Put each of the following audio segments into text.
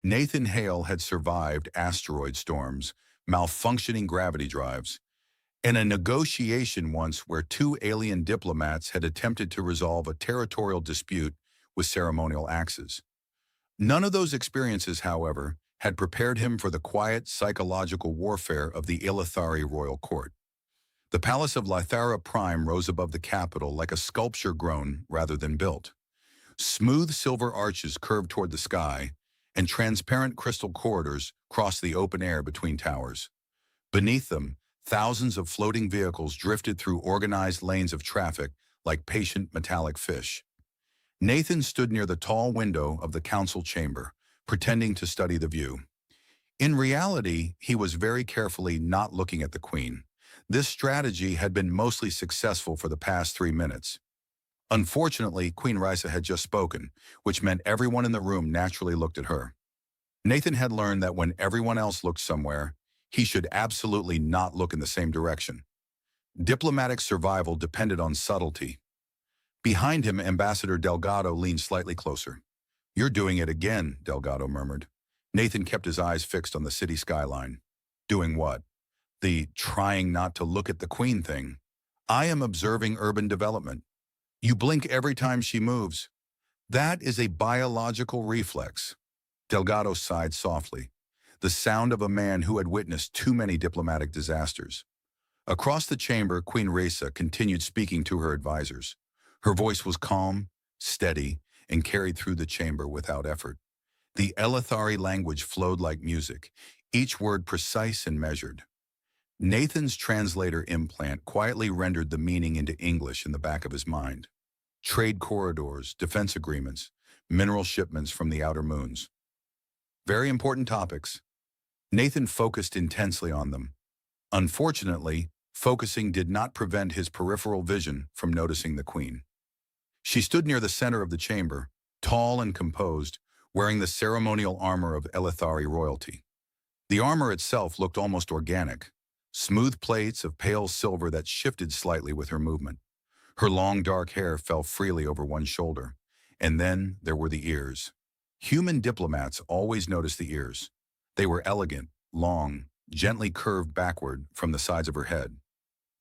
Nathan Hale had survived asteroid storms, malfunctioning gravity drives, and a negotiation once where two alien diplomats had attempted to resolve a territorial dispute with ceremonial axes. None of those experiences, however, had prepared him for the quiet psychological warfare of the Ilithari royal court. The palace of Lithara Prime rose above the capital like a sculpture grown rather than built. Smooth silver arches curved toward the sky, and transparent crystal corridors crossed the open air between towers. Beneath them, thousands of floating vehicles drifted through organized lanes of traffic like patient metallic fish. Nathan stood near the tall window of the council chamber, pretending to study the view. In reality, he was very carefully not looking at the Queen. This strategy had been mostly successful for the past 3 minutes. Unfortunately, Queen Rysa had just spoken, which meant everyone in the room naturally looked at her. Nathan had learned that when everyone else looked somewhere, he should absolutely not look in the same direction. Diplomatic survival depended on subtlety. Behind him, Ambassador Delgado leaned slightly closer. "You're doing it again," Delgado murmured. Nathan kept his eyes fixed on the city skyline. "Doing what?" "The trying not to look at the Queen thing. I am observing urban development. You blink every time she moves. That is a biological reflex." Delgado sighed softly, the sound of a man who had witnessed too many diplomatic disasters. Across the chamber, Queen Rysa continued speaking to her advisors. Her voice was calm, steady, and carried through the chamber without effort. The Elithari language flowed like music, each word precise and measured. Nathan's translator implant quietly rendered the meaning into English in the back of his mind. Trade corridors, defense agreements, mineral shipments from the outer moons. Very important topics. Nathan focused intensely on them. Unfortunately, focusing did not prevent his peripheral vision from noticing the Queen. She stood near the center of the chamber, tall and composed, wearing the ceremonial armor of Elithari royalty. The armor itself looked almost organic, smooth plates of pale silver that shifted slightly with her movement. Her long dark hair fell freely over one shoulder, and then there were the ears. Human diplomats always noticed the ears. They were elegant, long, gently curved backward from the sides of her head.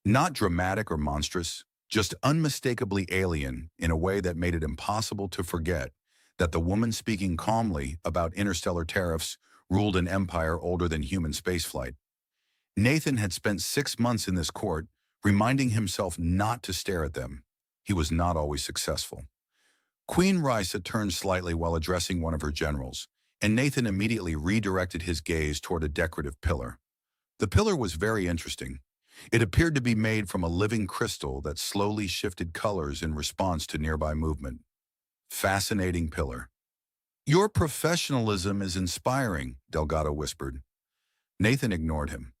Not dramatic or monstrous, just unmistakably alien in a way that made it impossible to forget that the woman speaking calmly about interstellar tariffs ruled an empire older than human spaceflight. Nathan had spent 6 months in this court, reminding himself not to stare at them. He was not always successful. Queen Rysa turned slightly while addressing one of her generals, and Nathan immediately redirected his gaze toward a decorative pillar. The pillar was very interesting. It appeared to be made from a living crystal that slowly shifted colors in response to nearby movement. Fascinating pillar. "Your professionalism is inspiring," Delgado whispered. Nathan ignored him.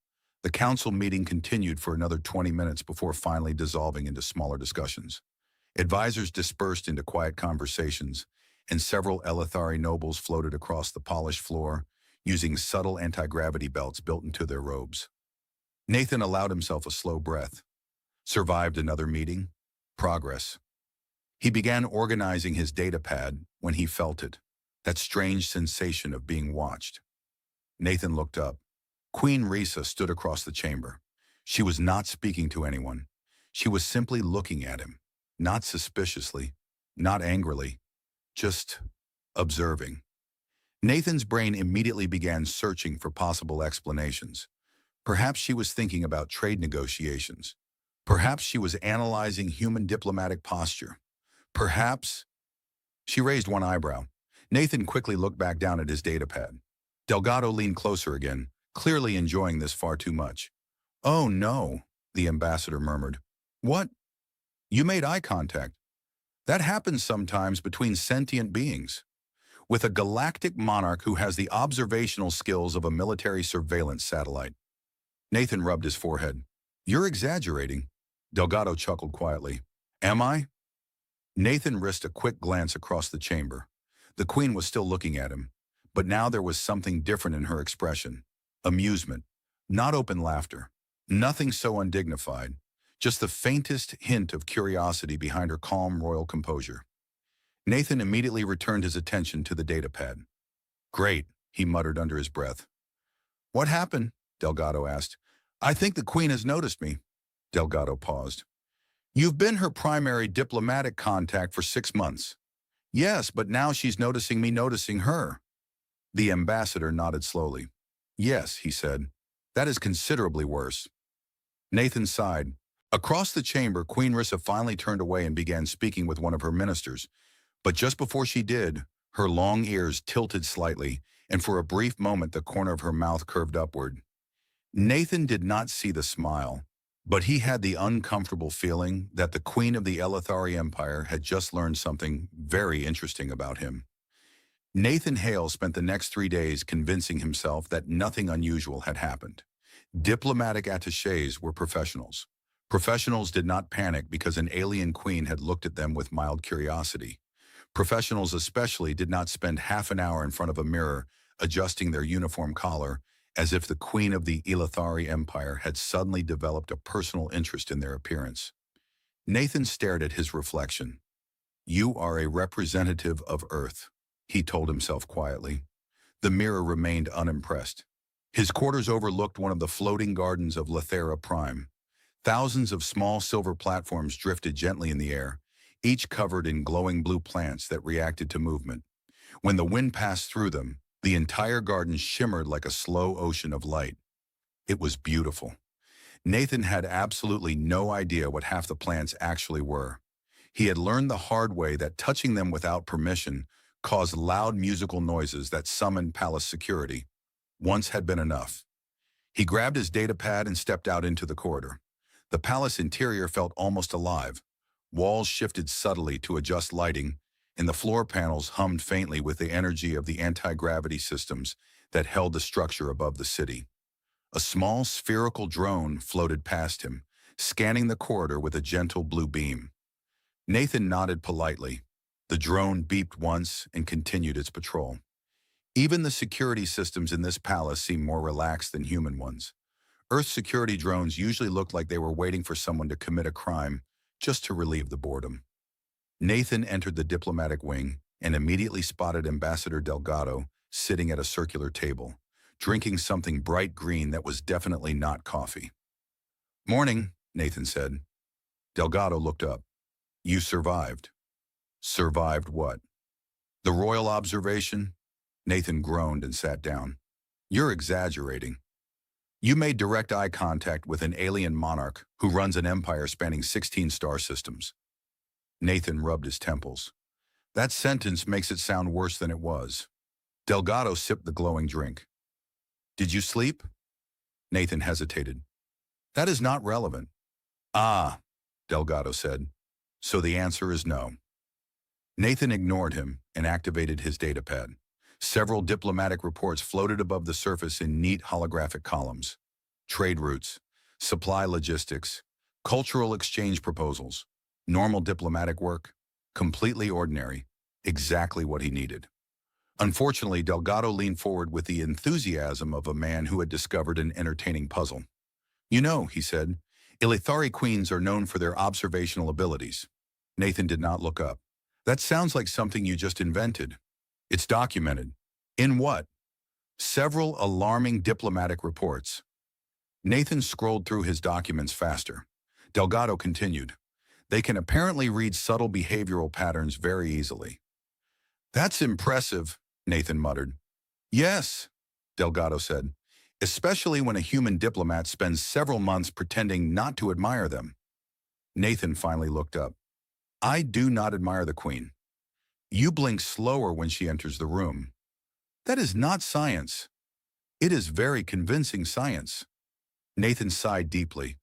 The council meeting continued for another 20 minutes before finally dissolving into smaller discussions. Advisors dispersed into quiet conversations, and several Elithari nobles floated across the polished floor, using subtle anti-gravity belts built into their robes. Nathan allowed himself a slow breath. Survived another meeting. Progress. He began organizing his data pad when he felt it, that strange sensation of being watched. Nathan looked up. Queen Rysa stood across the chamber. She was not speaking to anyone. She was simply looking at him, not suspiciously, not angrily, just observing. Nathan's brain immediately began searching for possible explanations. Perhaps she was thinking about trade negotiations. Perhaps she was analyzing human diplomatic posture. Perhaps... She raised one eyebrow. Nathan quickly looked back down at his datapad. Delgado leaned closer again, clearly enjoying this far too much. "Oh no," the ambassador murmured. "What? You made eye contact. That happens sometimes between sentient beings. With a galactic monarch who has the observational skills of a military surveillance satellite." Nathan rubbed his forehead. "You're exaggerating." Delgado chuckled quietly. "Am I?" Nathan risked a quick glance across the chamber. The Queen was still looking at him, but now there was something different in her expression. Amusement, not open laughter. Nothing so undignified, just the faintest hint of curiosity behind her calm royal composure. Nathan immediately returned his attention to the datapad. "Great," he muttered under his breath. What happened? Delgado asked. I think the Queen has noticed me. Delgado paused. You've been her primary diplomatic contact for 6 months. Yes, but now she's noticing me noticing her. The ambassador nodded slowly. Yes, he said. That is considerably worse. Nathan sighed. Across the chamber, Queen Rysa finally turned away and began speaking with one of her ministers. But just before she did, her long ears tilted slightly, and for a brief moment the corner of her mouth curved upward. Nathan did not see the smile, but he had the uncomfortable feeling that the Queen of the Elithari Empire had just learned something very interesting about him. Nathan Hale spent the next 3 days convincing himself that nothing unusual had happened. Diplomatic attachés were professionals. Professionals did not panic because an alien queen had looked at them with mild curiosity. Professionals especially did not spend half an hour in front of a mirror adjusting their uniform collar as if the Queen of the Elithari Empire had suddenly developed a personal interest in their appearance. Nathan stared at his reflection. You are a representative of Earth, he told himself quietly. The mirror remained unimpressed. His quarters overlooked one of the floating gardens of Lethera Prime. Thousands of small silver platforms drifted gently in the air, each covered in glowing blue plants that reacted to movement. When the wind passed through them, the entire garden shimmered like a slow ocean of light. It was beautiful. Nathan had absolutely no idea what half the plants actually were. He had learned the hard way that touching them without permission caused loud musical noises that summoned palace security. Once had been enough. He grabbed his datapad and stepped out into the corridor. The palace interior felt almost alive. Walls shifted subtly to adjust lighting, and the floor panels hummed faintly with the energy of the anti-gravity systems that held the structure above the city. A small spherical drone floated past him, scanning the corridor with a gentle blue beam. Nathan nodded politely. The drone beeped once and continued its patrol. Even the security systems in this palace seemed more relaxed than human ones. Earth security drones usually looked like they were waiting for someone to commit a crime just to relieve the boredom. Nathan entered the diplomatic wing and immediately spotted Ambassador Delgado sitting at a circular table, drinking something bright green that was definitely not coffee. Morning, Nathan said. Delgado looked up. You survived. Survived what? The royal observation? Nathan groaned and sat down. You're exaggerating. You made direct eye contact with an alien monarch who runs an empire spanning 16 star systems. Nathan rubbed his temples. That sentence makes it sound worse than it was. Delgado sipped the glowing drink. Did you sleep? Nathan hesitated. That is not relevant. Ah, Delgado said. So the answer is no. Nathan ignored him and activated his datapad. Several diplomatic reports floated above the surface in neat holographic columns. Trade routes, supply logistics, cultural exchange proposals, normal diplomatic work, completely ordinary, exactly what he needed. Unfortunately, Delgado leaned forward with the enthusiasm of a man who had discovered an entertaining puzzle. You know, he said, Elithari queens are known for their observational abilities. Nathan did not look up. That sounds like something you just invented. It's documented. In what? Several alarming diplomatic reports. Nathan scrolled through his documents faster. Delgado continued. They can apparently read subtle behavioral patterns very easily. That's impressive, Nathan muttered. Yes, Delgado said, especially when a human diplomat spends several months pretending not to admire them. Nathan finally looked up. I do not admire the Queen. You blink slower when she enters the room. That is not science. It is very convincing science. Nathan sighed deeply.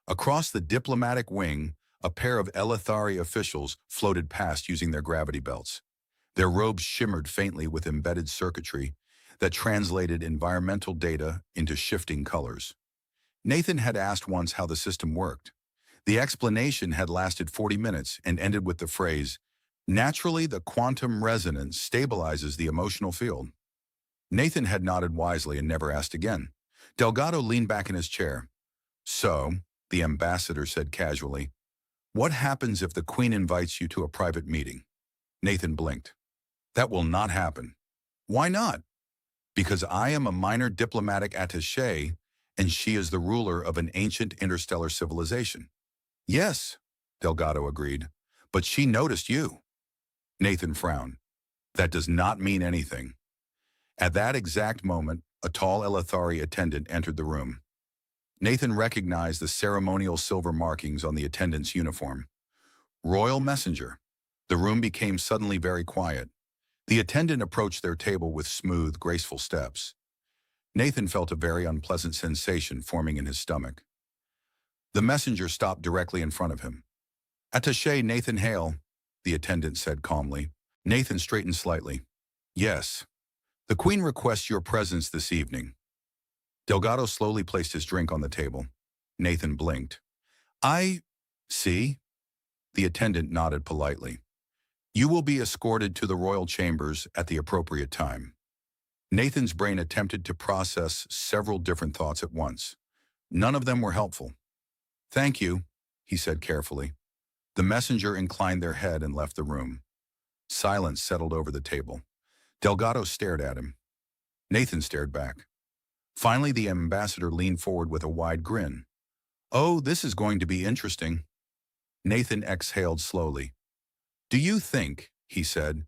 Across the diplomatic wing, a pair of Elithari officials floated past using their gravity belts. Their robes shimmered faintly with embedded circuitry that translated environmental data into shifting colors. Nathan had asked once how the system worked. The explanation had lasted 40 minutes and ended with the phrase, naturally, the quantum resonance stabilizes the emotional field. Nathan had nodded wisely and never asked again. Delgado leaned back in his chair. So, the ambassador said casually, what happens if the Queen invites you to a private meeting? Nathan blinked. That will not happen. Why not? Because I am a minor diplomatic attaché, and she is the ruler of an ancient interstellar civilization. Yes, Delgado agreed, but she noticed you. Nathan frowned. That does not mean anything. At that exact moment, a tall Elethari attendant entered the room. Nathan recognized the ceremonial silver markings on the attendant's uniform. Royal messenger. The room became suddenly very quiet. The attendant approached their table with smooth, graceful steps. Nathan felt a very unpleasant sensation forming in his stomach. The messenger stopped directly in front of him. Attaché Nathan Hale, the attendant said calmly. Nathan straightened slightly. Yes. The Queen requests your presence this evening. Delgado slowly placed his drink on the table. Nathan blinked. I see. The attendant nodded politely. You will be escorted to the royal chambers at the appropriate time. Nathan's brain attempted to process several different thoughts at once. None of them were helpful. Thank you, he said carefully. The messenger inclined their head and left the room. Silence settled over the table. Delgado stared at him. Nathan stared back. Finally, the ambassador leaned forward with a wide grin. Oh, this is going to be interesting. Nathan exhaled slowly. Do you think, he said,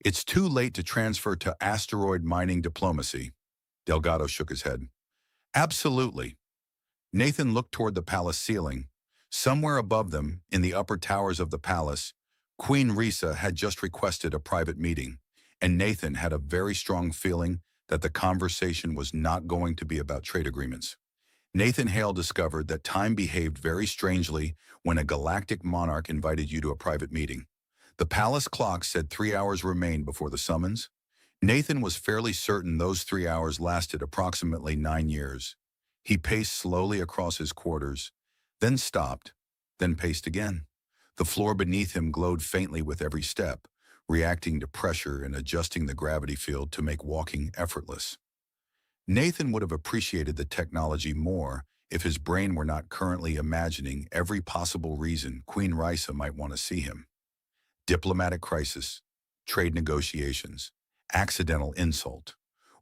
it's too late to transfer to asteroid mining diplomacy? Delgado shook his head. Absolutely. Nathan looked toward the palace ceiling. Somewhere above them, in the upper towers of the palace, Queen Rysa had just requested a private meeting, and Nathan had a very strong feeling that the conversation was not going to be about trade agreements. Nathan Hale discovered that time behaved very strangely when a galactic monarch invited you to a private meeting. The palace clock said 3 hours remained before the summons. Nathan was fairly certain those 3 hours lasted approximately 9 years. He paced slowly across his quarters, then stopped, then paced again. The floor beneath him glowed faintly with every step, reacting to pressure and adjusting the gravity field to make walking effortless. Nathan would have appreciated the technology more if his brain were not currently imagining every possible reason Queen Rysa might want to see him. Diplomatic crisis, trade negotiations, accidental insult.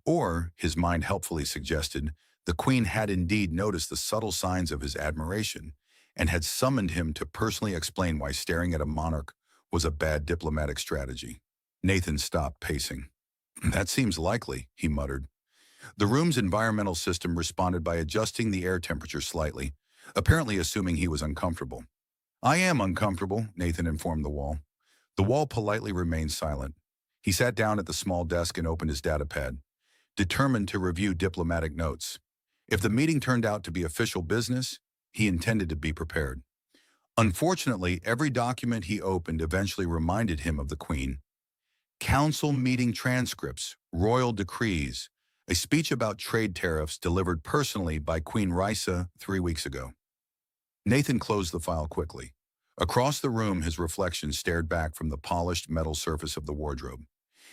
Or, his mind helpfully suggested, the Queen had indeed noticed the subtle signs of his admiration and had summoned him to personally explain why staring at a monarch was a bad diplomatic strategy. Nathan stopped pacing. That seems likely, he muttered. The room's environmental system responded by adjusting the air temperature slightly, apparently assuming he was uncomfortable. I am uncomfortable, Nathan informed the wall. The wall politely remained silent. He sat down at the small desk and opened his datapad, determined to review diplomatic notes. If the meeting turned out to be official business, he intended to be prepared. Unfortunately, every document he opened eventually reminded him of the Queen. Council meeting transcripts, royal decrees, a speech about trade tariffs delivered personally by Queen Rysa 3 weeks ago. Nathan closed the file quickly. Across the room, his reflection stared back from the polished metal surface of the wardrobe.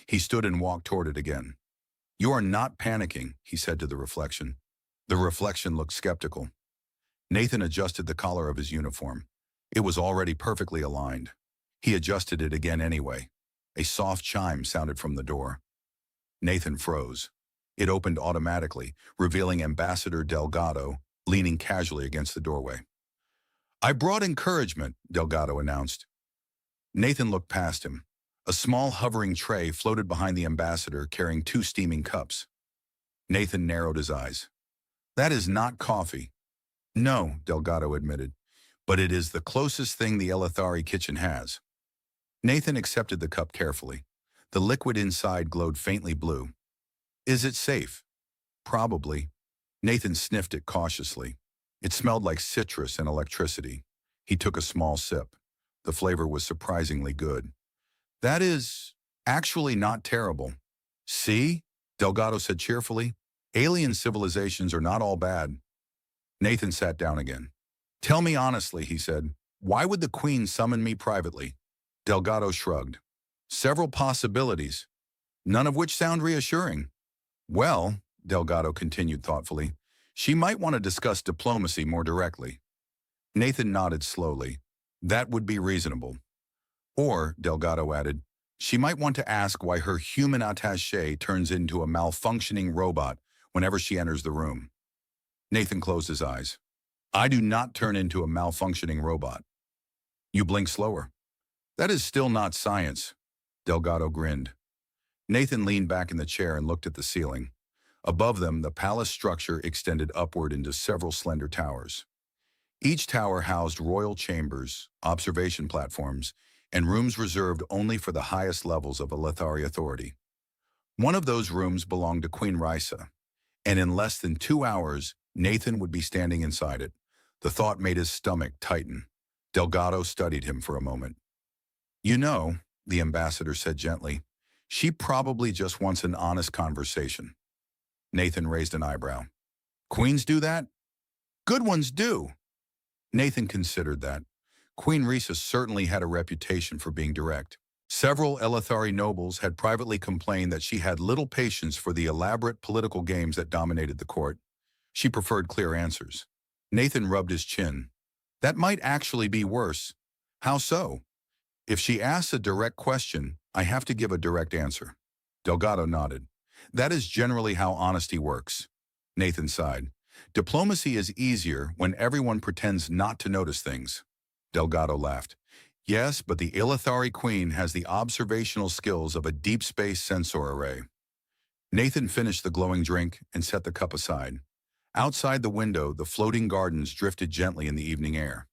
He stood and walked toward it again. You are not panicking, he said to the reflection. The reflection looked skeptical. Nathan adjusted the collar of his uniform. It was already perfectly aligned. He adjusted it again anyway. A soft chime sounded from the door. Nathan froze. It opened automatically, revealing Ambassador Delgado, leaning casually against the doorway. I brought encouragement, Delgado announced. Nathan looked past him. A small hovering tray floated behind the ambassador carrying 2 steaming cups. Nathan narrowed his eyes. That is not coffee. No, Delgado admitted, but it is the closest thing the Elethari kitchen has. Nathan accepted the cup carefully. The liquid inside glowed faintly blue. Is it safe? Probably. Nathan sniffed it cautiously. It smelled like citrus and electricity. He took a small sip. The flavor was surprisingly good. That is actually not terrible. See? Delgado said cheerfully. Alien civilizations are not all bad. Nathan sat down again. Tell me honestly, he said, why would the Queen summon me privately? Delgado shrugged. Several possibilities, none of which sound reassuring. Well, Delgado continued thoughtfully, she might want to discuss diplomacy more directly. Nathan nodded slowly. That would be reasonable. Or, Delgado added, She might want to ask why her human attaché turns into a malfunctioning robot whenever she enters the room. Nathan closed his eyes. I do not turn into a malfunctioning robot. You blink slower. That is still not science. Delgado grinned. Nathan leaned back in the chair and looked at the ceiling. Above them, the palace structure extended upward into several slender towers. Each tower housed royal chambers, observation platforms, and rooms reserved only for the highest levels of Elethari authority. One of those rooms belonged to Queen Rysa, and in less than 2 hours, Nathan would be standing inside it. The thought made his stomach tighten. Delgado studied him for a moment. You know, the ambassador said gently, she probably just wants an honest conversation. Nathan raised an eyebrow. Queens do that? Good ones do. Nathan considered that. Queen Rysa certainly had a reputation for being direct. Several Elethari nobles had privately complained that she had little patience for the elaborate political games that dominated the court. She preferred clear answers. Nathan rubbed his chin. That might actually be worse. How so? If she asks a direct question, I have to give a direct answer. Delgado nodded. That is generally how honesty works. Nathan sighed. Diplomacy is easier when everyone pretends not to notice things. Delgado laughed. Yes, but the Elethari queen has the observational skills of a deep space sensor array. Nathan finished the glowing drink and set the cup aside. Outside the window, the floating gardens drifted gently in the evening air.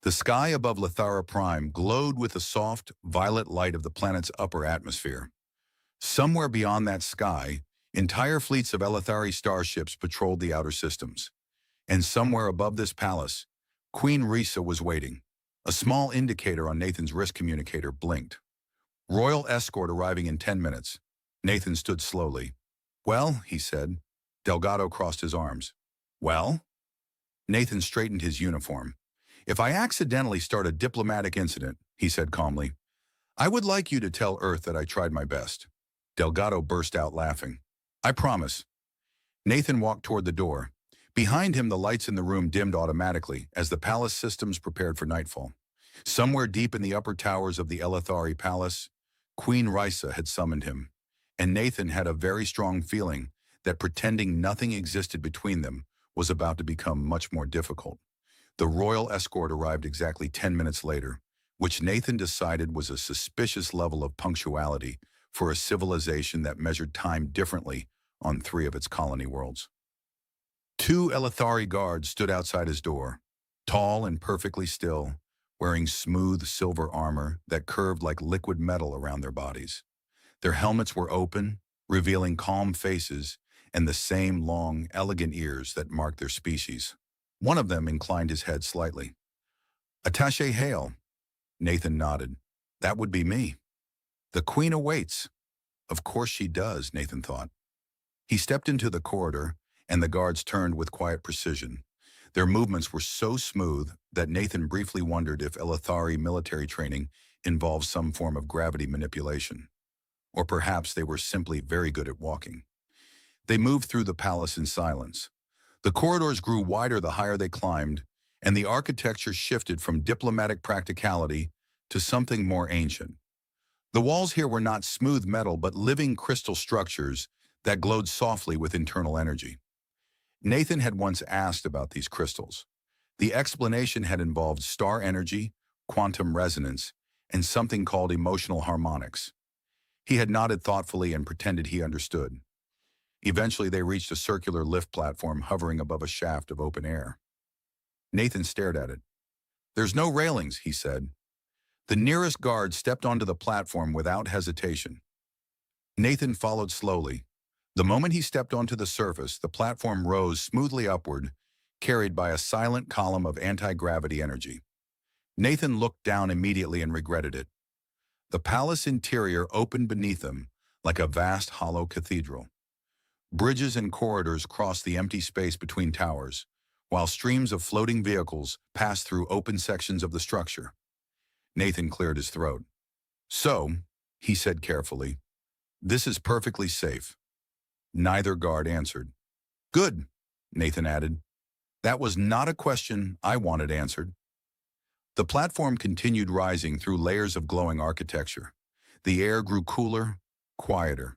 The sky above Lethara Prime glowed with the soft, violet light of the planet's upper atmosphere. Somewhere beyond that sky, entire fleets of Elethari starships patrolled the outer systems. And somewhere above this palace, Queen Rysa was waiting. A small indicator on Nathan's wrist communicator blinked. Royal escort arriving in 10 minutes. Nathan stood slowly. Well, he said. Delgado crossed his arms. Well? Nathan straightened his uniform. If I accidentally start a diplomatic incident, he said calmly, I would like you to tell Earth that I tried my best. Delgado burst out laughing. I promise. Nathan walked toward the door. Behind him, the lights in the room dimmed automatically as the palace systems prepared for nightfall. Somewhere deep in the upper towers of the Elethari Palace, Queen Rysa had summoned him, and Nathan had a very strong feeling that pretending nothing existed between them was about to become much more difficult. The royal escort arrived exactly 10 minutes later, which Nathan decided was a suspicious level of punctuality for a civilization that measured time differently on 3 of its colony worlds. 2 Elethari guards stood outside his door, tall and perfectly still, wearing smooth silver armor that curved like liquid metal around their bodies. Their helmets were open, revealing calm faces and the same long, elegant ears that marked their species. One of them inclined his head slightly. Attaché Hale. Nathan nodded. That would be me. The Queen awaits. Of course she does, Nathan thought. He stepped into the corridor, and the guards turned with quiet precision. Their movements were so smooth that Nathan briefly wondered if Elethari military training involved some form of gravity manipulation. Or perhaps they were simply very good at walking. They moved through the palace in silence. The corridors grew wider the higher they climbed, and the architecture shifted from diplomatic practicality to something more ancient. The walls here were not smooth metal but living crystal structures that glowed softly with internal energy. Nathan had once asked about these crystals. The explanation had involved star energy, quantum resonance, and something called emotional harmonics. He had nodded thoughtfully and pretended he understood. Eventually, they reached a circular lift platform hovering above a shaft of open air. Nathan stared at it. There's no railings, he said. The nearest guard stepped onto the platform without hesitation. Nathan followed slowly. The moment he stepped onto the surface, the platform rose smoothly upward, carried by a silent column of anti-gravity energy. Nathan looked down immediately and regretted it. The palace interior opened beneath them like a vast hollow cathedral. Bridges and corridors crossed the empty space between towers, while streams of floating vehicles passed through open sections of the structure. Nathan cleared his throat. So, he said carefully, this is perfectly safe. Neither guard answered. Good, Nathan added. That was not a question I wanted answered. The platform continued rising through layers of glowing architecture. The air grew cooler, quieter.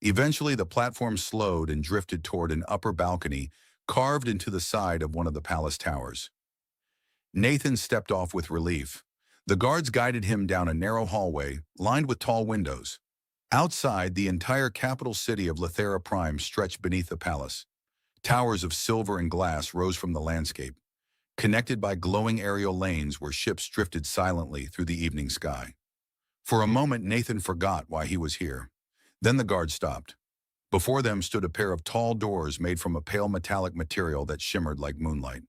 Eventually, the platform slowed and drifted toward an upper balcony carved into the side of one of the palace towers. Nathan stepped off with relief. The guards guided him down a narrow hallway lined with tall windows. Outside, the entire capital city of Lethera Prime stretched beneath the palace. Towers of silver and glass rose from the landscape, connected by glowing aerial lanes where ships drifted silently through the evening sky. For a moment, Nathan forgot why he was here. Then the guard stopped. Before them stood a pair of tall doors made from a pale metallic material that shimmered like moonlight.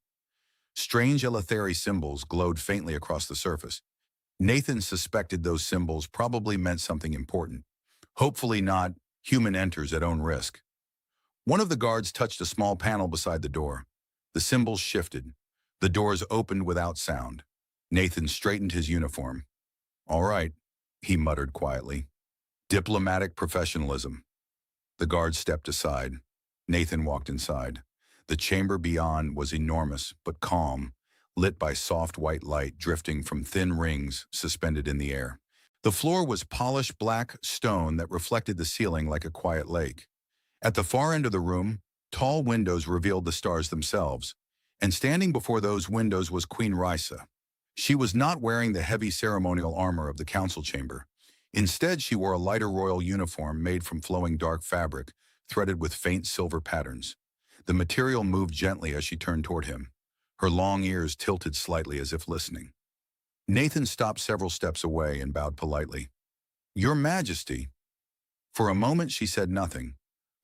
Strange Eletheri symbols glowed faintly across the surface. Nathan suspected those symbols probably meant something important. Hopefully not, human enters at own risk. One of the guards touched a small panel beside the door. The symbols shifted. The doors opened without sound. Nathan straightened his uniform. "All right," he muttered quietly. "Diplomatic professionalism." The guard stepped aside. Nathan walked inside. The chamber beyond was enormous but calm, lit by soft white light drifting from thin rings suspended in the air. The floor was polished black stone that reflected the ceiling like a quiet lake. At the far end of the room, tall windows revealed the stars themselves, and standing before those windows was Queen Rysa. She was not wearing the heavy ceremonial armor of the council chamber. Instead, she wore a lighter royal uniform made from flowing dark fabric, threaded with faint silver patterns. The material moved gently as she turned toward him. Her long ears tilted slightly as if listening. Nathan stopped several steps away and bowed politely. "Your Majesty." For a moment she said nothing.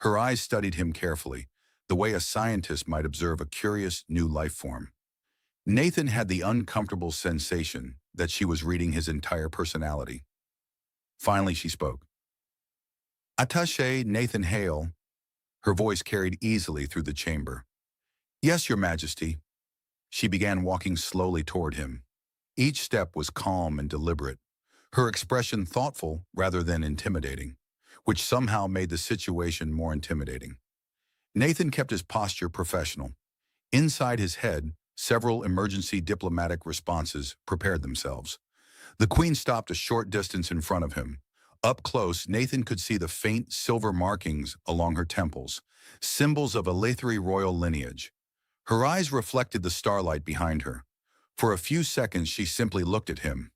Her eyes studied him carefully, the way a scientist might observe a curious new life form. Nathan had the uncomfortable sensation that she was reading his entire personality. Finally she spoke. "Attaché Nathan Hale." Her voice carried easily through the chamber. "Yes, Your Majesty." She began walking slowly toward him. Each step was calm and deliberate, her expression thoughtful rather than intimidating, which somehow made the situation more intimidating. Nathan kept his posture professional. Inside his head, several emergency diplomatic responses prepared themselves. The Queen stopped a short distance in front of him. Up close, Nathan could see the faint silver markings along her temples, symbols of Eletheri royal lineage. Her eyes reflected the starlight behind her. For a few seconds, she simply looked at him.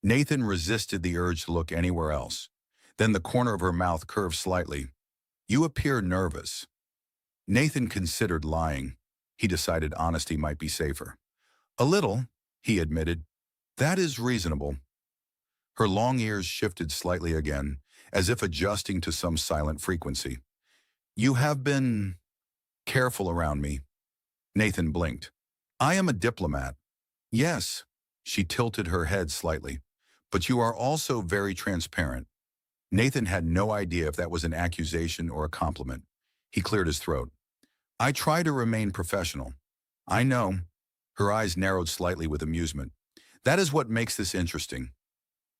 Nathan resisted the urge to look anywhere else. Then the corner of her mouth curved slightly. "You appear nervous." Nathan considered lying. He decided honesty might be safer. "A little," he admitted. "That is reasonable." Her long ears shifted slightly again, as if adjusting to some silent frequency. "You have been careful around me." Nathan blinked. "I am a diplomat." "Yes." She tilted her head slightly. "But you are also very transparent." Nathan had no idea if that was an accusation or a compliment. He cleared his throat. "I try to remain professional." "I know." Her eyes narrowed slightly with amusement. "That is what makes this interesting."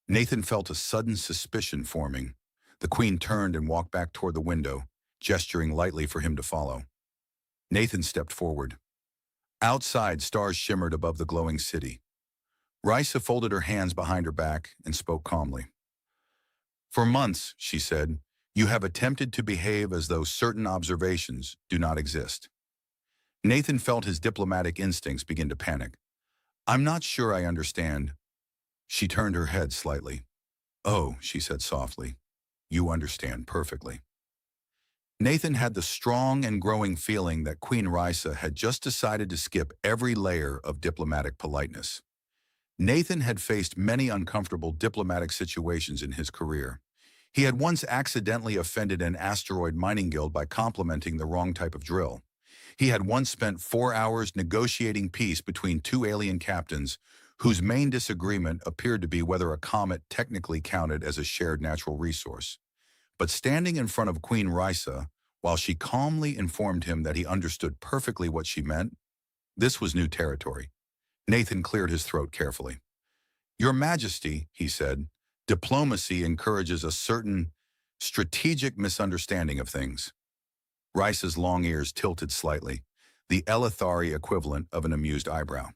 Nathan felt a sudden suspicion forming. The Queen turned and walked back toward the window, gesturing lightly for him to follow. Nathan stepped forward. Outside, stars shimmered above the glowing city. Rysa folded her hands behind her back and spoke calmly. "For months," she said, "you have attempted to behave as though certain observations do not exist." Nathan felt his diplomatic instincts begin to panic. "I'm not sure I understand." She turned her head slightly. "Oh," she said softly, "you understand perfectly." Nathan had the strong and growing feeling that Queen Rysa had just decided to skip every layer of diplomatic politeness. Nathan had faced many uncomfortable diplomatic situations in his career. He had once accidentally offended an asteroid mining guild by complimenting the wrong type of drill. He had once spent 4 hours negotiating peace between two alien captains whose main disagreement appeared to be whether a comet technically counted as a shared natural resource. But standing in front of Queen Rysa, while she calmly informed him that he understood perfectly what she meant, this was new territory. Nathan cleared his throat carefully. "Your Majesty," he said, "diplomacy encourages a certain strategic misunderstanding of things." Rysa's long ears tilted slightly, the Elethari equivalent of an amused eyebrow.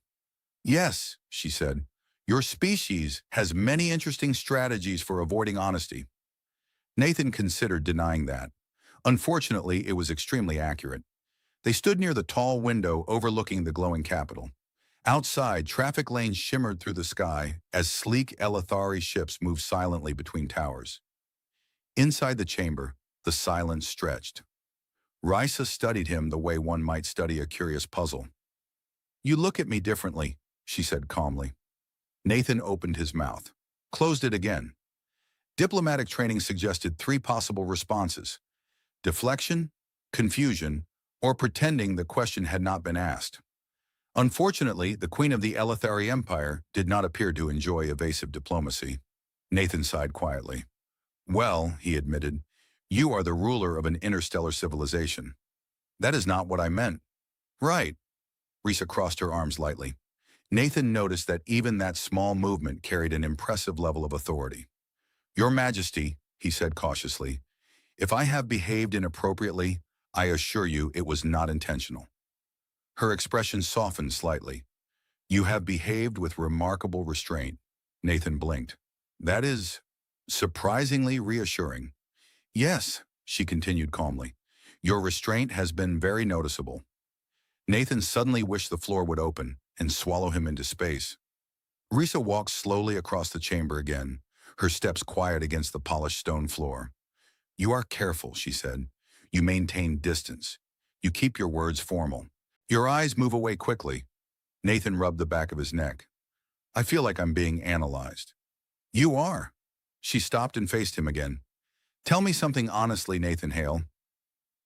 "Yes," she said, Your species has many interesting strategies for avoiding honesty. Nathan considered denying that. Unfortunately, it was extremely accurate. They stood near the tall window overlooking the glowing Capitol. Outside, traffic lanes shimmered through the sky as sleek Elithari ships moved silently between towers. Inside the chamber, the silence stretched. Rysa studied him the way one might study a curious puzzle. "You look at me differently," she said calmly. Nathan opened his mouth, closed it again. Diplomatic training suggested three possible responses: deflection, confusion, or pretending the question had not been asked. Unfortunately, the Queen of the Elithari Empire did not appear to enjoy evasive diplomacy. Nathan sighed quietly. "Well," he admitted, "you are the ruler of an interstellar civilization." "That is not what I meant." "Right." Rysa crossed her arms lightly. Nathan noticed that even that small movement carried an impressive level of authority. "Your Majesty," he said cautiously, "if I have behaved inappropriately, I assure you it was not intentional." Her expression softened slightly. "You have behaved with remarkable restraint." Nathan blinked. "That is surprisingly reassuring." "Yes," she continued calmly. "Your restraint has been very noticeable." Nathan suddenly wished the floor would open and swallow him into space. Rysa walked slowly across the chamber again, her steps quiet against the polished stone floor. "You are careful," she said. "You maintain distance. You keep your words formal. Your eyes move away quickly." Nathan rubbed the back of his neck. "I feel like I'm being analyzed." "You are." She stopped and faced him again. "Tell me something honestly, Nathan Hale."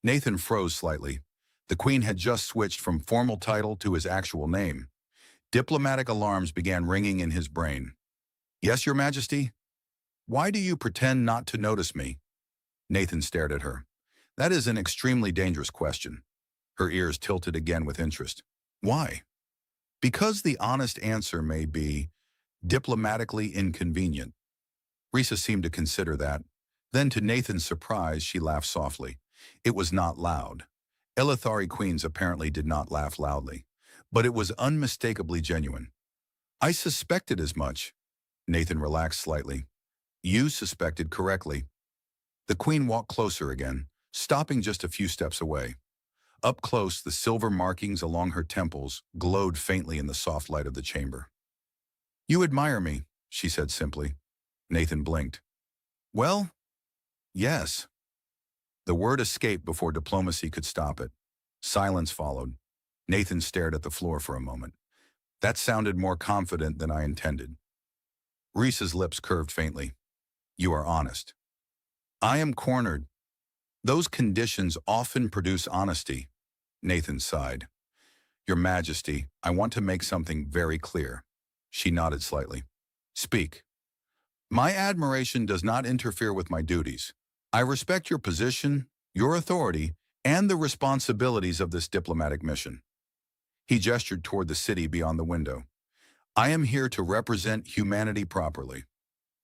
Nathan froze slightly. The Queen had just switched from formal title to his actual name. Diplomatic alarms began ringing in his brain. "Yes, Your Majesty?" "Why do you pretend not to notice me?" Nathan stared at her. "That is an extremely dangerous question." Her ears tilted again with interest. "Why?" "Because the honest answer may be diplomatically inconvenient." Rysa seemed to consider that. Then, to Nathan's surprise, she laughed softly. It was not loud. Elithari queens apparently did not laugh loudly, but it was unmistakably genuine. "I suspected as much." Nathan relaxed slightly. "You suspected correctly." The Queen walked closer again, stopping just a few steps away. Up close, the silver markings along her temples glowed faintly in the soft light of the chamber. "You admire me," she said simply. Nathan blinked. "Well, yes." The word escaped before diplomacy could stop it. Silence followed. Nathan stared at the floor for a moment. "That sounded more confident than I intended." Rysa's lips curved faintly. "You are honest." "I am cornered. Those conditions often produce honesty." Nathan sighed. "Your Majesty, I want to make something very clear." She nodded slightly. "Speak." "My admiration does not interfere with my duties. I respect your position, your authority, and the responsibilities of this diplomatic mission." He gestured toward the city beyond the window. "I am here to represent humanity properly."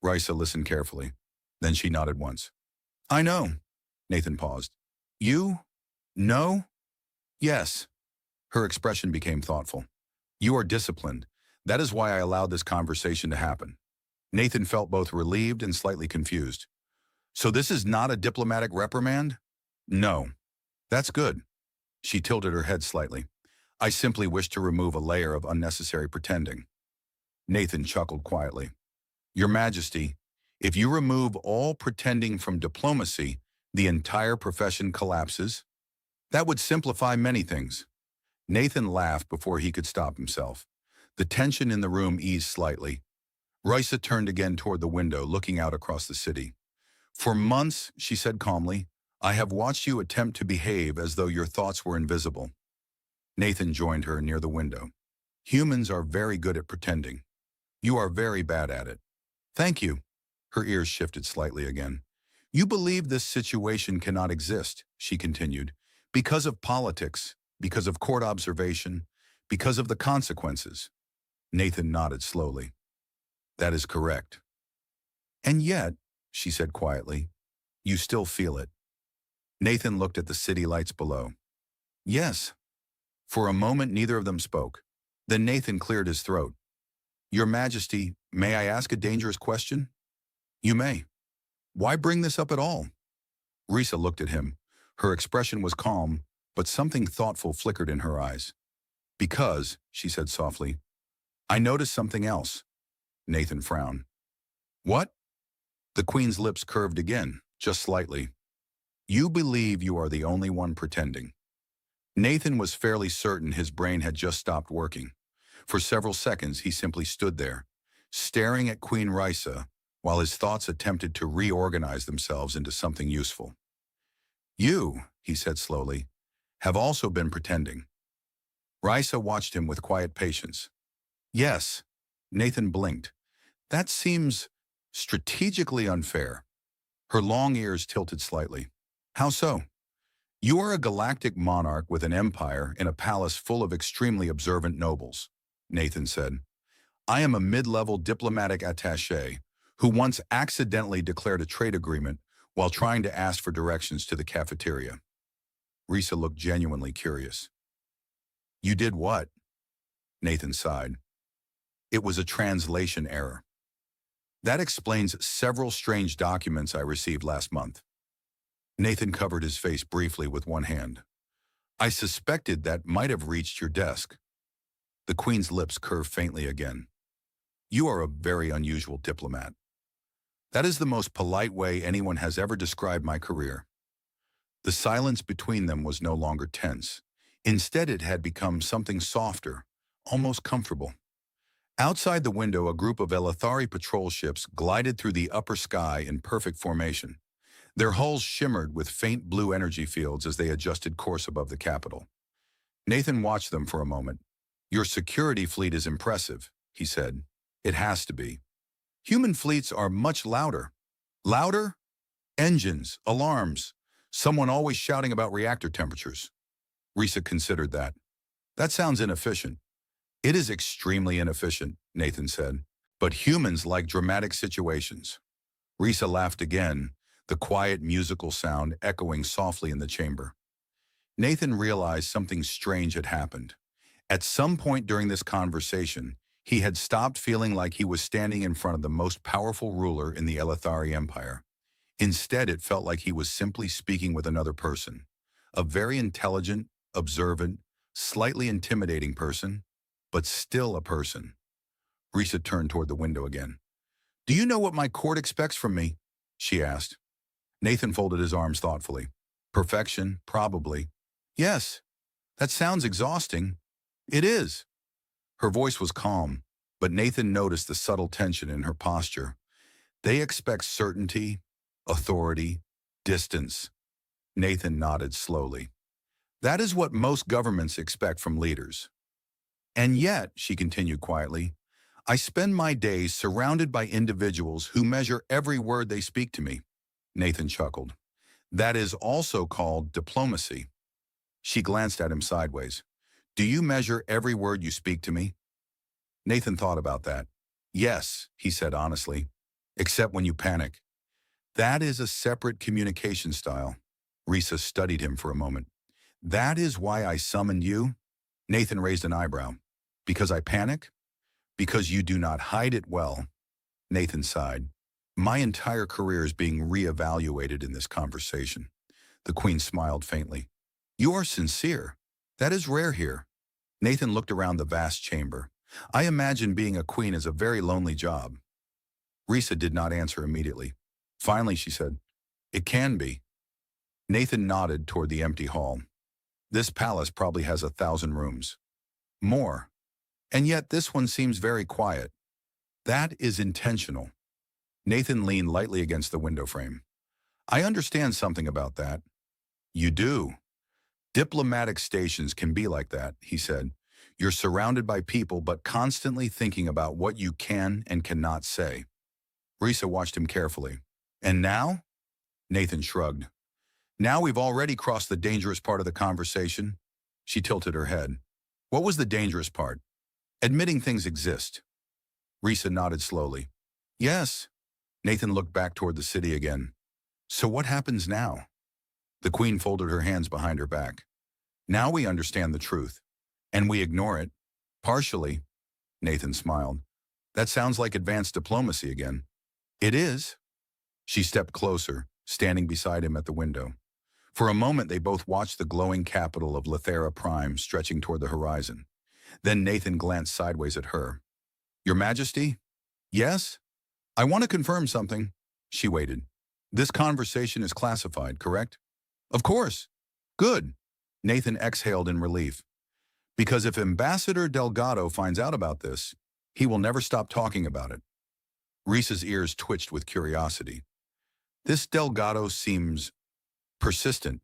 Rysa listened carefully. Then she nodded once. "I know." Nathan paused. "You know?" "Yes." Her expression became thoughtful. "You are disciplined. That is why I allowed this conversation to happen." Nathan felt both relieved and slightly confused. "So this is not a diplomatic reprimand?" "No." "That's good." She tilted her head slightly. "I simply wish to remove a layer of unnecessary pretending." Nathan chuckled quietly. "Your Majesty, if you remove all pretending from diplomacy, the entire profession collapses. That would simplify many things." Nathan laughed before he could stop himself. The tension in the room eased slightly. Rysa turned again toward the window, looking out across the city. "For months," she said calmly, "I have watched you attempt to behave as though your thoughts were invisible." Nathan joined her near the window. "Humans are very good at pretending. You are very bad at it." "Thank you." Her ears shifted slightly again. "You believe this situation cannot exist," she continued, "because of politics, because of court observation, because of the consequences." Nathan nodded slowly. "That is correct." "And yet," she said quietly, "you still feel it." Nathan looked at the city lights below. "Yes." For a moment, neither of them spoke. Then Nathan cleared his throat. Your Majesty, may I ask a dangerous question? You may. Why bring this up at all? Rysa looked at him. Her expression was calm, but something thoughtful flickered in her eyes. Because, she said softly, I noticed something else. Nathan frowned. What? The Queen's lips curved again, just slightly. You believe you are the only one pretending. Nathan was fairly certain his brain had just stopped working. For several seconds, he simply stood there, staring at Queen Rysa, while his thoughts attempted to reorganize themselves into something useful. You, he said slowly, have also been pretending. Rysa watched him with quiet patience. Yes, Nathan blinked. That seems strategically unfair. Her long ears tilted slightly. How so? You are a galactic monarch with an empire in a palace full of extremely observant nobles, Nathan said. I am a mid-level diplomatic attaché who once accidentally declared a trade agreement while trying to ask for directions to the cafeteria. Rysa looked genuinely curious. You did what? Nathan sighed. It was a translation error. That explains several strange documents I received last month. Nathan covered his face briefly with one hand. I suspected that might have reached your desk. The Queen's lips curved faintly again. You are a very unusual diplomat. That is the most polite way anyone has ever described my career. The silence between them was no longer tense. Instead, it had become something softer, almost comfortable. Outside the window, a group of Elethari patrol ships glided through the upper sky in perfect formation. Their hulls shimmered with faint blue energy fields as they adjusted course above the capital. Nathan watched them for a moment. Your security fleet is impressive, he said. It has to be. Human fleets are much louder. Louder? Engines, alarms, someone always shouting about reactor temperatures. Rysa considered that. That sounds inefficient. It is extremely inefficient, Nathan said. But humans like dramatic situations. Rysa laughed again, the quiet musical sound echoing softly in the chamber. Nathan realized something strange had happened. At some point during this conversation, he had stopped feeling like he was standing in front of the most powerful ruler in the Elethari Empire. Instead, it felt like he was simply speaking with another person, a very intelligent, observant, slightly intimidating person, but still a person. Rysa turned toward the window again. Do you know what my court expects from me? She asked. Nathan folded his arms thoughtfully. Perfection, probably. Yes, that sounds exhausting. It is. Her voice was calm, but Nathan noticed the subtle tension in her posture. They expect certainty, authority, distance. Nathan nodded slowly. That is what most governments expect from leaders. And yet, she continued quietly, I spend my days surrounded by individuals who measure every word they speak to me. Nathan chuckled. That is also called diplomacy. She glanced at him sideways. Do you measure every word you speak to me? Nathan thought about that. Yes, he said honestly, except when you panic. That is a separate communication style. Rysa studied him for a moment. That is why I summoned you? Nathan raised an eyebrow. Because I panic? Because you do not hide it well. Nathan sighed. My entire career is being reevaluated in this conversation. The Queen smiled faintly. You are sincere. That is rare here. Nathan looked around the vast chamber. I imagine being a queen is a very lonely job. Rysa did not answer immediately. Finally, she said, It can be. Nathan nodded toward the empty hall. This palace probably has 1,000 rooms. More. And yet this one seems very quiet. That is intentional. Nathan leaned lightly against the window frame. I understand something about that. You do. Diplomatic stations can be like that, he said. You're surrounded by people but constantly thinking about what you can and cannot say. Rysa watched him carefully. And now? Nathan shrugged. Now we've already crossed the dangerous part of the conversation. She tilted her head. What was the dangerous part? Admitting things exist. Rysa nodded slowly. Yes. Nathan looked back toward the city again. So what happens now? The Queen folded her hands behind her back. Now we understand the truth. And we ignore it. Partially. Nathan smiled. That sounds like advanced diplomacy again. It is. She stepped closer, standing beside him at the window. For a moment, they both watched the glowing capital of Lithera Prime stretching toward the horizon. Then Nathan glanced sideways at her. Your Majesty? Yes? I want to confirm something. She waited. This conversation is classified, correct? Of course. Good. Nathan exhaled in relief. Because if Ambassador Delgado finds out about this, he will never stop talking about it. Rysa's ears twitched with curiosity. This Delgado seems persistent.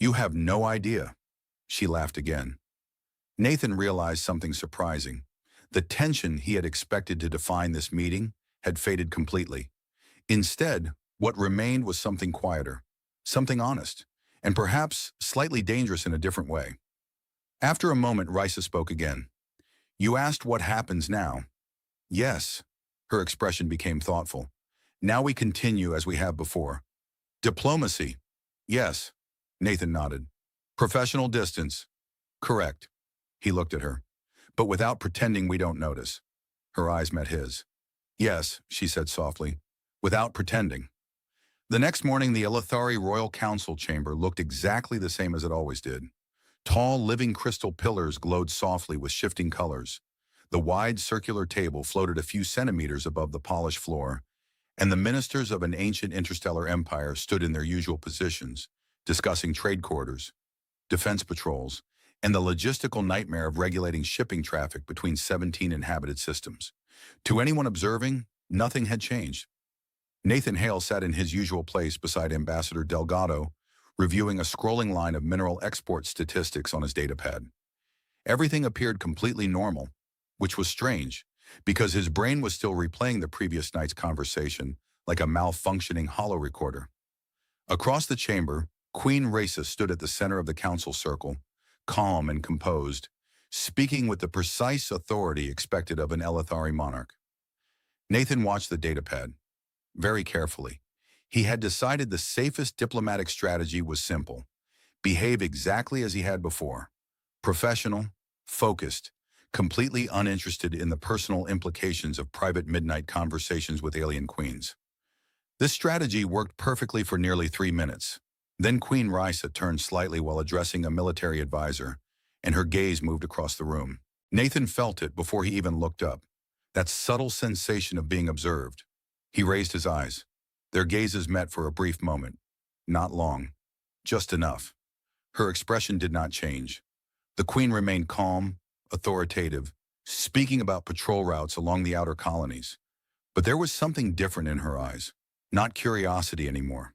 You have no idea. She laughed again. Nathan realized something surprising. The tension he had expected to define this meeting had faded completely. Instead, what remained was something quieter, something honest, and perhaps slightly dangerous in a different way. After a moment, Rysa spoke again. You asked what happens now. Yes. Her expression became thoughtful. Now we continue as we have before. Diplomacy. Yes. Nathan nodded. Professional distance. Correct. He looked at her. But without pretending we don't notice. Her eyes met his. Yes, she said softly. Without pretending. The next morning, the Elithari Royal Council chamber looked exactly the same as it always did. Tall, living crystal pillars glowed softly with shifting colors. The wide circular table floated a few centimeters above the polished floor, and the ministers of an ancient interstellar empire stood in their usual positions, discussing trade corridors, defense patrols, and the logistical nightmare of regulating shipping traffic between 17 inhabited systems. To anyone observing, nothing had changed. Nathan Hale sat in his usual place beside Ambassador Delgado, reviewing a scrolling line of mineral export statistics on his datapad. Everything appeared completely normal, which was strange, because his brain was still replaying the previous night's conversation like a malfunctioning holo recorder. Across the chamber, Queen Rysa stood at the center of the council circle, calm and composed, speaking with the precise authority expected of an Elithari monarch. Nathan watched the datapad very carefully. He had decided the safest diplomatic strategy was simple. Behave exactly as he had before. Professional, focused, completely uninterested in the personal implications of private midnight conversations with alien queens. This strategy worked perfectly for nearly 3 minutes. Then Queen Rysa turned slightly while addressing a military advisor, and her gaze moved across the room. Nathan felt it before he even looked up. That subtle sensation of being observed. He raised his eyes. Their gazes met for a brief moment. Not long. Just enough. Her expression did not change. The Queen remained calm, authoritative, speaking about patrol routes along the outer colonies. But there was something different in her eyes. Not curiosity anymore.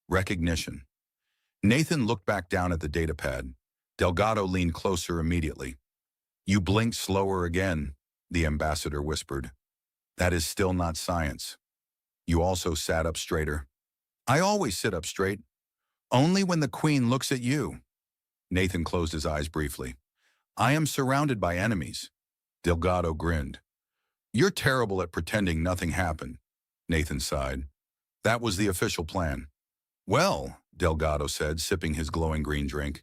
Recognition. Nathan looked back down at the datapad. Delgado leaned closer immediately. You blinked slower again, the ambassador whispered. That is still not science. You also sat up straighter. I always sit up straight. Only when the Queen looks at you. Nathan closed his eyes briefly. I am surrounded by enemies. Delgado grinned. You're terrible at pretending nothing happened. Nathan sighed. That was the official plan. Well, Delgado said, sipping his glowing green drink,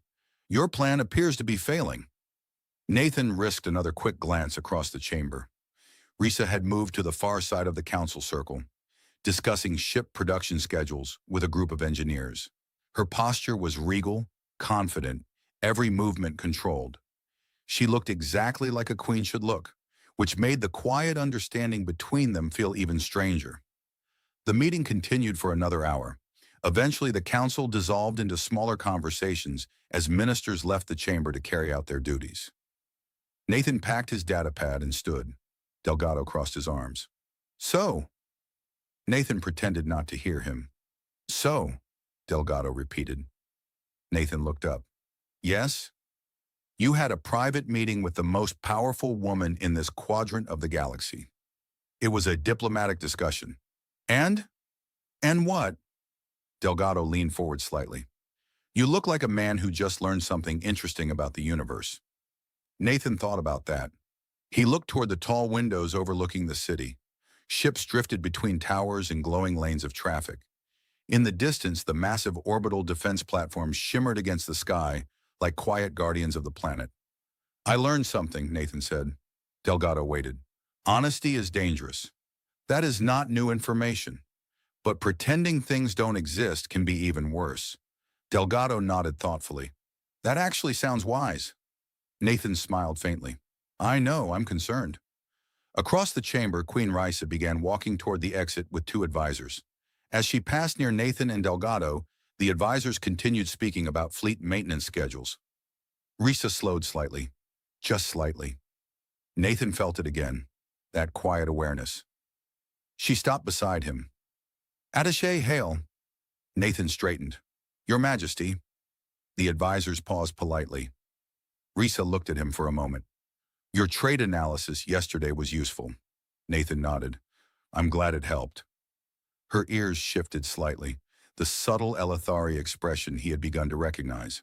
your plan appears to be failing. Nathan risked another quick glance across the chamber. Rysa had moved to the far side of the council circle, discussing ship production schedules with a group of engineers. Her posture was regal, confident, every movement controlled. She looked exactly like a queen should look, which made the quiet understanding between them feel even stranger. The meeting continued for another hour. Eventually, the council dissolved into smaller conversations as ministers left the chamber to carry out their duties. Nathan packed his datapad and stood. Delgado crossed his arms. So? Nathan pretended not to hear him. So? Delgado repeated. Nathan looked up. Yes? You had a private meeting with the most powerful woman in this quadrant of the galaxy. It was a diplomatic discussion. And? And what? Delgado leaned forward slightly. You look like a man who just learned something interesting about the universe. Nathan thought about that. He looked toward the tall windows overlooking the city. Ships drifted between towers and glowing lanes of traffic. In the distance, the massive orbital defense platforms shimmered against the sky like quiet guardians of the planet. I learned something, Nathan said. Delgado waited. Honesty is dangerous. That is not new information. But pretending things don't exist can be even worse. Delgado nodded thoughtfully. That actually sounds wise. Nathan smiled faintly. I know, I'm concerned. Across the chamber, Queen Rysa began walking toward the exit with two advisors. As she passed near Nathan and Delgado, the advisors continued speaking about fleet maintenance schedules. Rysa slowed slightly, just slightly. Nathan felt it again, that quiet awareness. She stopped beside him. Attaché Hale. Nathan straightened. Your Majesty. The advisors paused politely. Rysa looked at him for a moment. Your trade analysis yesterday was useful. Nathan nodded. I'm glad it helped. Her ears shifted slightly, the subtle Elethari expression he had begun to recognize.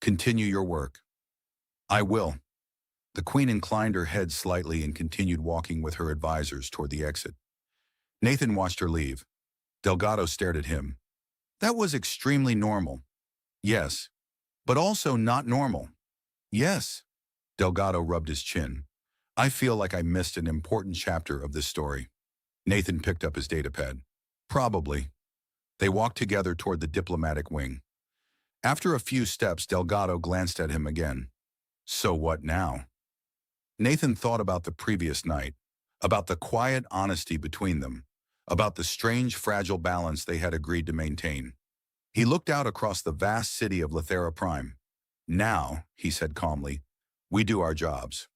Continue your work. I will. The Queen inclined her head slightly and continued walking with her advisors toward the exit. Nathan watched her leave. Delgado stared at him. That was extremely normal. Yes, but also not normal. Yes. Delgado rubbed his chin. I feel like I missed an important chapter of this story. Nathan picked up his datapad. Probably. They walked together toward the diplomatic wing. After a few steps, Delgado glanced at him again. So what now? Nathan thought about the previous night, about the quiet honesty between them, about the strange, fragile balance they had agreed to maintain. He looked out across the vast city of Lethera Prime. Now, he said calmly, we do our jobs.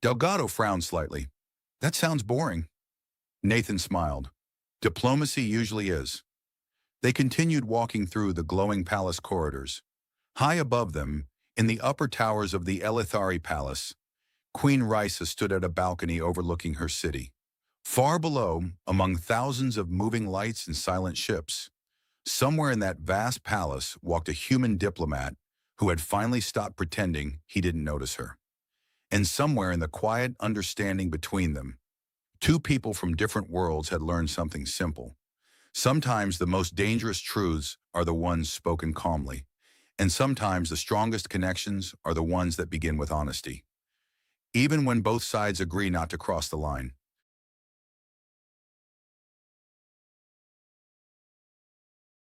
Delgado frowned slightly. That sounds boring. Nathan smiled. Diplomacy usually is. They continued walking through the glowing palace corridors. High above them, in the upper towers of the Elethari Palace, Queen Rysa stood at a balcony overlooking her city. Far below, among thousands of moving lights and silent ships, somewhere in that vast palace walked a human diplomat who had finally stopped pretending he didn't notice her. And somewhere in the quiet understanding between them, two people from different worlds had learned something simple. Sometimes the most dangerous truths are the ones spoken calmly, and sometimes the strongest connections are the ones that begin with honesty. Even when both sides agree not to cross the line.